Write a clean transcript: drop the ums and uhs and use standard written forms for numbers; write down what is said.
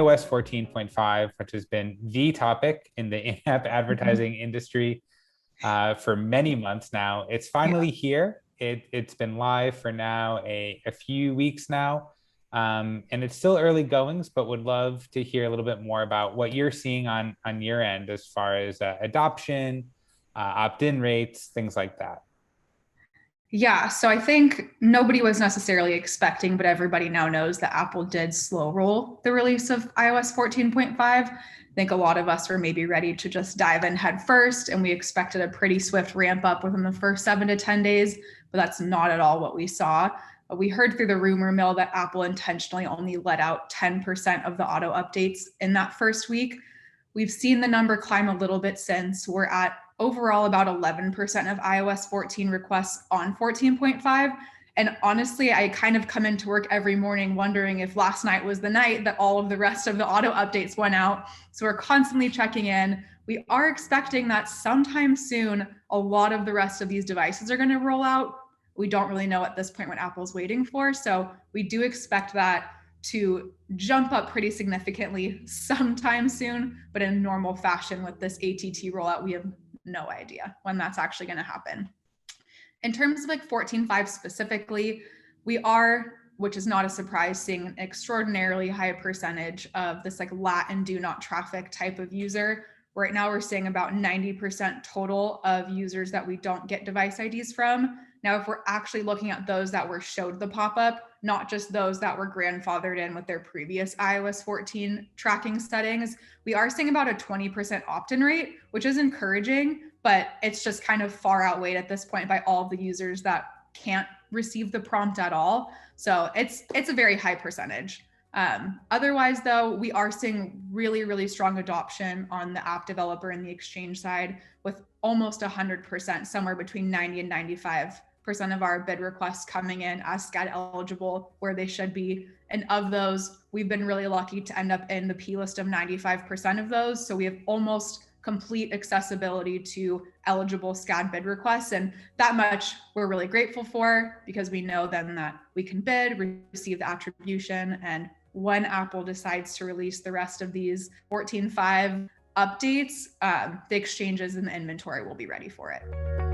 iOS 14.5, which has been the topic in the in-app advertising industry for many months now. It's finally here. It's been live for now a few weeks now. And it's still early goings, but would love to hear a little bit more about what you're seeing on your end as far as adoption, opt-in rates, things like that. Yeah, so I think nobody was necessarily expecting, but everybody now knows that Apple did slow roll the release of iOS 14.5. I think a lot of us were maybe ready to just dive in head first, and we expected a pretty swift ramp up within the first 7 to 10 days, but that's not at all what we saw. We heard through the rumor mill that Apple intentionally only let out 10% of the auto updates in that first week. We've seen the number climb a little bit since. We're at overall about 11% of iOS 14 requests on 14.5. And honestly, I kind of come into work every morning wondering if last night was the night that all of the rest of the auto updates went out. So we're constantly checking in. We are expecting that sometime soon, a lot of the rest of these devices are going to roll out. We don't really know at this point what Apple's waiting for. So we do expect that to jump up pretty significantly sometime soon, but in normal fashion with this ATT rollout, we have no idea when that's actually going to happen. In terms of like 14.5 specifically, we are, which is not a surprise, seeing an extraordinarily high percentage of this like lat and do not traffic type of user. Right now, we're seeing about 90% total of users that we don't get device IDs from. Now, if we're actually looking at those that were showed the pop-up, not just those that were grandfathered in with their previous iOS 14 tracking settings, we are seeing about a 20% opt-in rate, which is encouraging, but it's just kind of far outweighed at this point by all of the users that can't receive the prompt at all. So it's a very high percentage. Otherwise, though, we are seeing really, really strong adoption on the app developer and the exchange side with almost 100%, somewhere between 90 and 95% of our bid requests coming in as SCAD eligible where they should be. And of those, we've been really lucky to end up in the P list of 95% of those. So we have almost complete accessibility to eligible SCAD bid requests. And that much we're really grateful for, because we know then that we can bid, receive the attribution, and when Apple decides to release the rest of these 14.5 updates, the exchanges and the inventory will be ready for it.